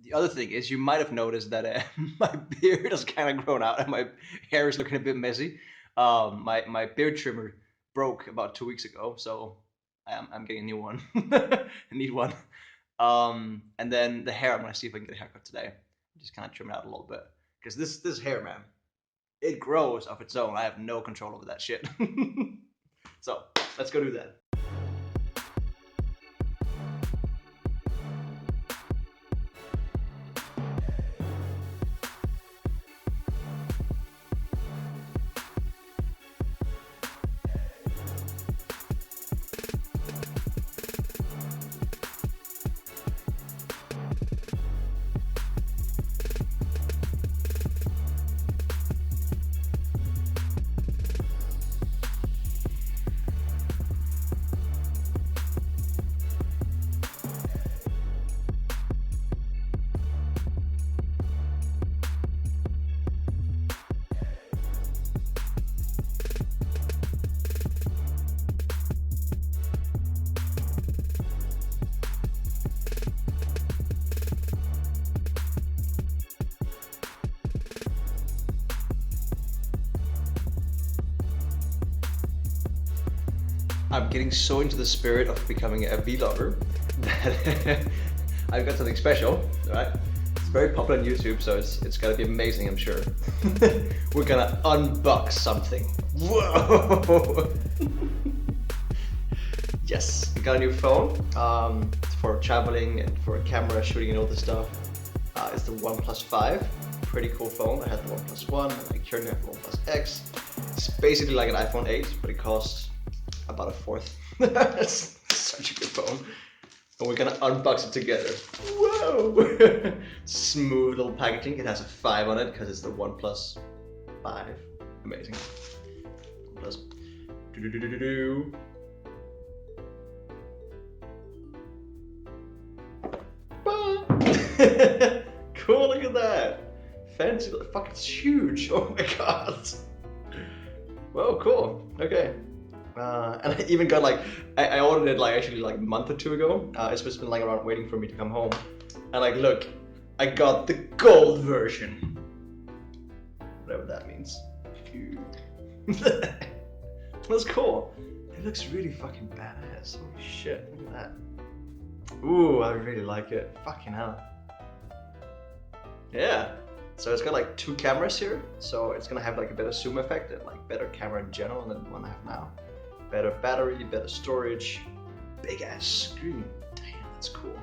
The other thing is, you might have noticed that my beard has kind of grown out and my hair is looking a bit messy. My beard trimmer broke about 2 weeks ago, so I'm getting a new one. I need one. And then the hair, I'm gonna see if I can get a haircut today. Just kind of trim it out a little bit because this hair, man, it grows of its own. I have no control over that shit. So let's go do that. I'm getting so into the spirit of becoming a vlogger that I've got something special, right? It's very popular on YouTube, so it's gonna be amazing, I'm sure. We're gonna unbox something. Whoa! Yes, we got a new phone for traveling and for camera shooting and all this stuff. It's the OnePlus 5. Pretty cool phone. I had the OnePlus 1, and I currently have the OnePlus X. It's basically like an iPhone 8, but it costs about a fourth. It's such a good phone. And we're gonna unbox it together. Whoa! Smooth little packaging. It has a 5 on it because it's the OnePlus 5. Amazing. OnePlus. Do-do-do-do-do. Cool, look at that. Fancy, fuck, it's huge. Oh my god. Whoa, cool. Okay. And I even got like, I ordered it like actually like a month or two ago. It's just been like around waiting for me to come home. And like, look, I got the gold version. Whatever that means. That's cool. It looks really fucking badass. Holy shit, look at that. Ooh, I really like it. Fucking hell. Yeah. So it's got like 2 cameras here. So it's gonna have like a better zoom effect and like better camera in general than the one I have now. Better battery, better storage, big ass screen. Damn, that's cool.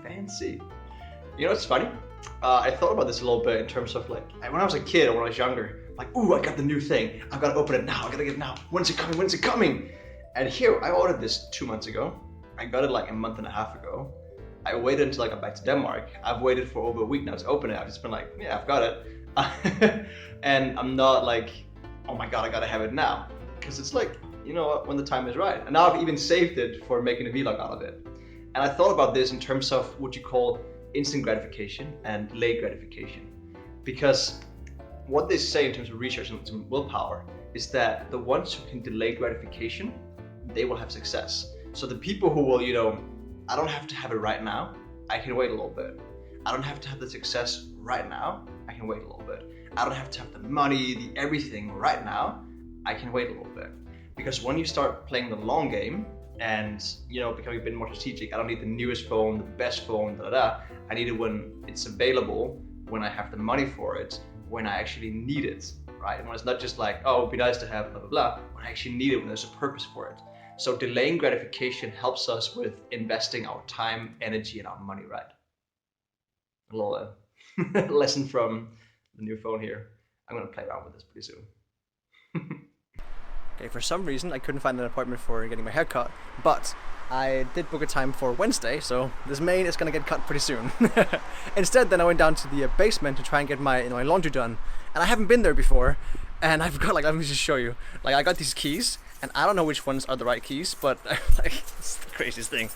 Fancy. You know what's funny? I thought about this a little bit in terms of like, when I was a kid or when I was younger, like, ooh, I got the new thing. I've got to open it now. I gotta get it now. When's it coming? When's it coming? And here, I ordered this 2 months ago. I got it like a month and a half ago. I waited until I got back to Denmark. I've waited for over a week now to open it. I've just been like, yeah, I've got it. And I'm not like, oh my god, I gotta have it now. Because it's like, you know what, when the time is right. And now I've even saved it for making a vlog out of it. And I thought about this in terms of what you call instant gratification and delayed gratification. Because what they say in terms of research and willpower is that the ones who can delay gratification, they will have success. So the people who will, you know, I don't have to have it right now, I can wait a little bit. I don't have to have the success right now, I can wait a little bit. I don't have to have the money, the everything right now, I can wait a little bit. Because when you start playing the long game and, you know, becoming a bit more strategic, I don't need the newest phone, the best phone, da da da. I need it when it's available, when I have the money for it, when I actually need it, right? And when it's not just like, oh, it'd be nice to have blah blah blah, when I actually need it, when there's a purpose for it. So delaying gratification helps us with investing our time, energy, and our money, right? A little lesson from the new phone here. I'm gonna play around with this pretty soon. Okay, for some reason I couldn't find an appointment for getting my hair cut, but I did book a time for Wednesday, so this mane is gonna get cut pretty soon. Instead, then I went down to the basement to try and get my laundry done, and I haven't been there before, and I've got, like, let me just show you. Like, I got these keys, and I don't know which ones are the right keys, but like, it's the craziest thing.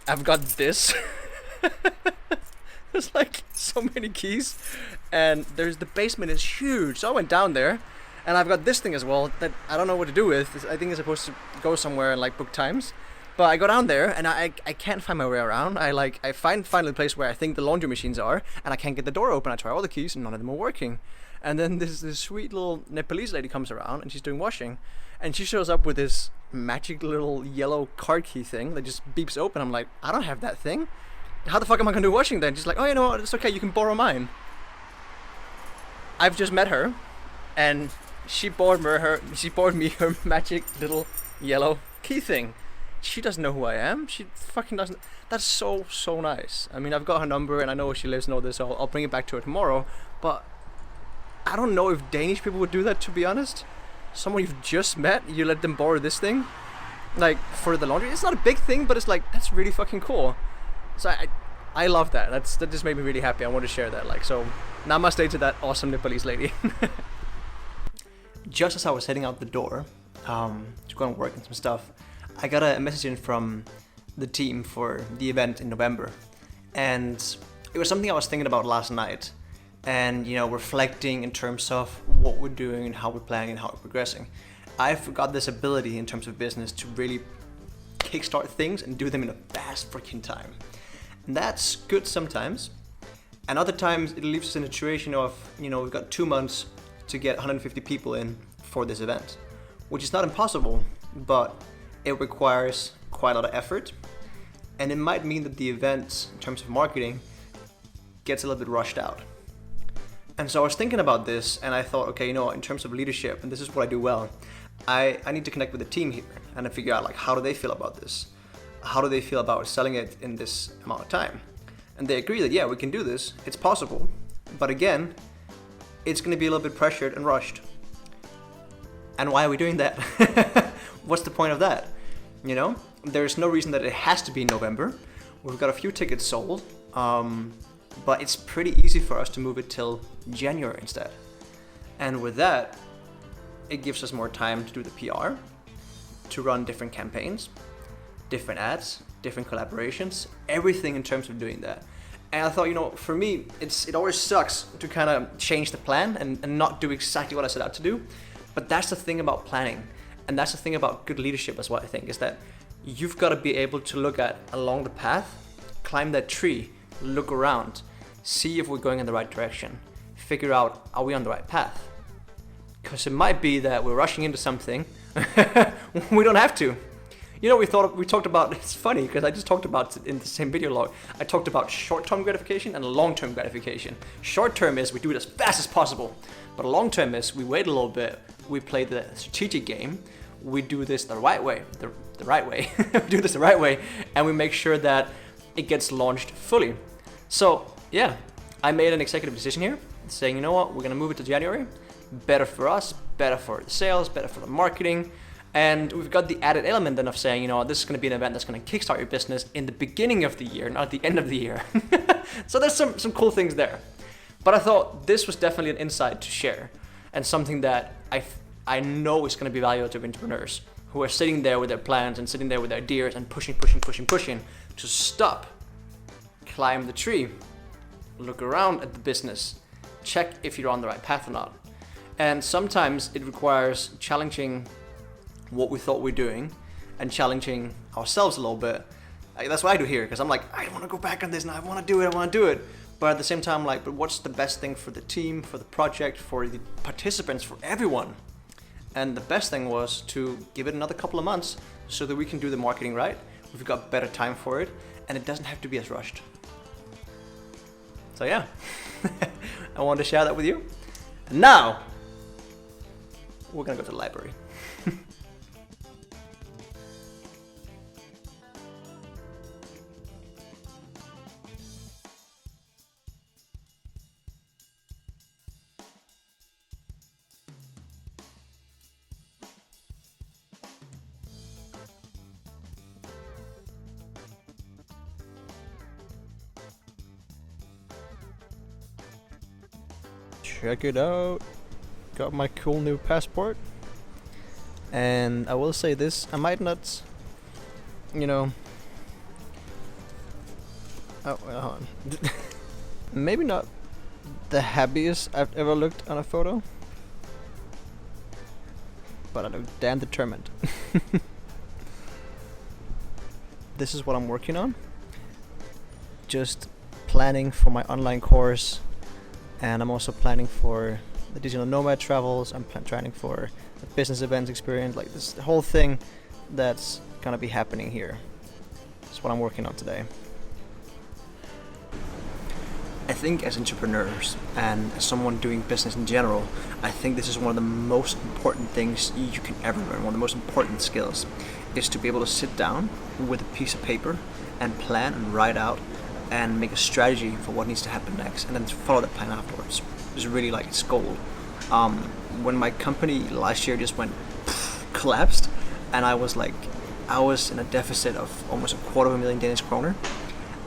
I've got this. There's like so many keys, and the basement is huge. So I went down there, and I've got this thing as well that I don't know what to do with. I think it's supposed to go somewhere and like book times, But I go down there and I can't find my way around. I find finally a place where I think the laundry machines are, and I can't get the door open. I try all the keys and none of them are working. And then this sweet little Nepalese lady comes around and she's doing washing, and she shows up with this magic little yellow card key thing that just beeps open. I'm like, I don't have that thing. How the fuck am I gonna do washing then? She's like, oh, you know what? It's okay. You can borrow mine. I've just met her, and she borrowed me her magic little yellow key thing. She doesn't know who I am. She fucking doesn't. That's so nice. I mean, I've got her number and I know where she lives and all this, so I'll bring it back to her tomorrow. But I don't know if Danish people would do that, to be honest. Someone you've just met, you let them borrow this thing, like for the laundry. It's not a big thing, but it's like, that's really fucking cool. So I love that. That just made me really happy. I want to share that. Like, so namaste to that awesome Nepalese lady. Just as I was heading out the door to go and work on some stuff, I got a message in from the team for the event in November, and it was something I was thinking about last night, and reflecting in terms of what we're doing and how we're planning and how we're progressing. I've got this ability in terms of business to really kickstart things and do them in a fast freaking time, and that's good sometimes, and other times it leaves us in a situation of we've got 2 months to get 150 people in for this event, which is not impossible, but it requires quite a lot of effort, and it might mean that the event, in terms of marketing, gets a little bit rushed out. And so I was thinking about this, and I thought, okay, in terms of leadership, and this is what I do well, I need to connect with the team here and to figure out, like, how do they feel about this? How do they feel about selling it in this amount of time? And they agree that, yeah, we can do this, it's possible, but again, it's going to be a little bit pressured and rushed. And why are we doing that? What's the point of that? There's no reason that it has to be in November. We've got a few tickets sold, but it's pretty easy for us to move it till January instead. And with that, it gives us more time to do the PR, to run different campaigns, different ads, different collaborations, everything in terms of doing that. And I thought, for me, it always sucks to kind of change the plan and not do exactly what I set out to do. But that's the thing about planning. And that's the thing about good leadership as well, I think, is that you've got to be able to look at along the path, climb that tree, look around, see if we're going in the right direction, figure out, are we on the right path? Because it might be that we're rushing into something. We don't have to. We talked about, it's funny because I just talked about in the same video log, I talked about short-term gratification and long-term gratification. Short-term is we do it as fast as possible, but long-term is we wait a little bit, we play the strategic game, we do this the right way, the right way, we do this the right way, and we make sure that it gets launched fully. So yeah, I made an executive decision here, saying, you know what, we're gonna move it to January, better for us, better for the sales, better for the marketing. And we've got the added element then of saying, this is going to be an event that's going to kickstart your business in the beginning of the year, not at the end of the year. So there's some cool things there. But I thought this was definitely an insight to share, and something that I know is going to be valuable to entrepreneurs who are sitting there with their plans and sitting there with their ideas and pushing to stop, climb the tree, look around at the business, check if you're on the right path or not. And sometimes it requires challenging what we thought we're doing and challenging ourselves a little bit. That's what I do here, because I'm like, I want to go back on this and I want to do it. But at the same time, but what's the best thing for the team, for the project, for the participants, for everyone? And the best thing was to give it another couple of months so that we can do the marketing right. We've got better time for it, and it doesn't have to be as rushed. So yeah, I wanted to share that with you. And now, we're gonna go to the library. Check it out. Got my cool new passport. And I will say this, I might not, oh, hold on. Maybe not the happiest I've ever looked on a photo, but I look damn determined. this is what I'm working on. Just planning for my online course, and I'm also planning for the digital nomad travels. I'm planning for the business events experience, like this the whole thing that's gonna be happening here. That's what I'm working on today. I think as entrepreneurs and as someone doing business in general, I think this is one of the most important things you can ever learn. One of the most important skills is to be able to sit down with a piece of paper and plan and write out and make a strategy for what needs to happen next, and then follow that plan afterwards. It's really like it's gold. When my company last year just went collapsed, and I was in a deficit of almost 250,000 Danish kroner.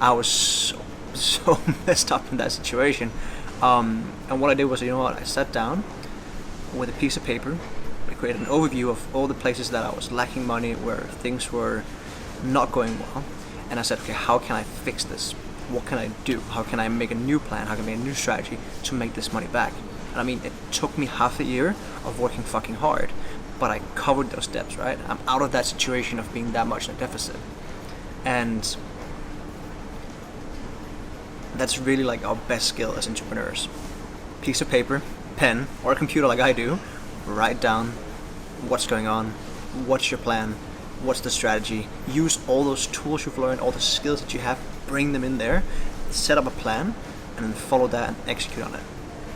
I was so messed up in that situation. And what I did was, I sat down with a piece of paper. I created an overview of all the places that I was lacking money, where things were not going well. And I said, okay, how can I fix this? What can I do? How can I make a new plan? How can I make a new strategy to make this money back? And I mean, it took me half a year of working fucking hard, but I covered those steps, right? I'm out of that situation of being that much in a deficit. And that's really like our best skill as entrepreneurs. Piece of paper, pen, or a computer like I do, write down what's going on, what's your plan, what's the strategy. Use all those tools you've learned, all the skills that you have, bring them in there, set up a plan, and then follow that and execute on it.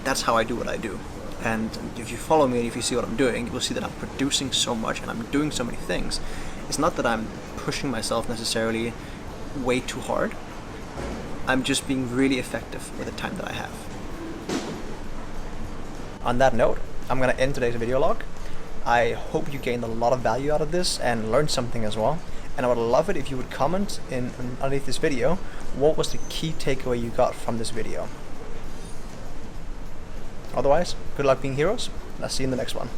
That's how I do what I do. And if you follow me and if you see what I'm doing, you will see that I'm producing so much and I'm doing so many things. It's not that I'm pushing myself necessarily way too hard. I'm just being really effective with the time that I have. On that note, I'm going to end today's video log. I hope you gained a lot of value out of this and learned something as well. And I would love it if you would comment underneath this video, what was the key takeaway you got from this video. Otherwise, good luck being heroes, and I'll see you in the next one.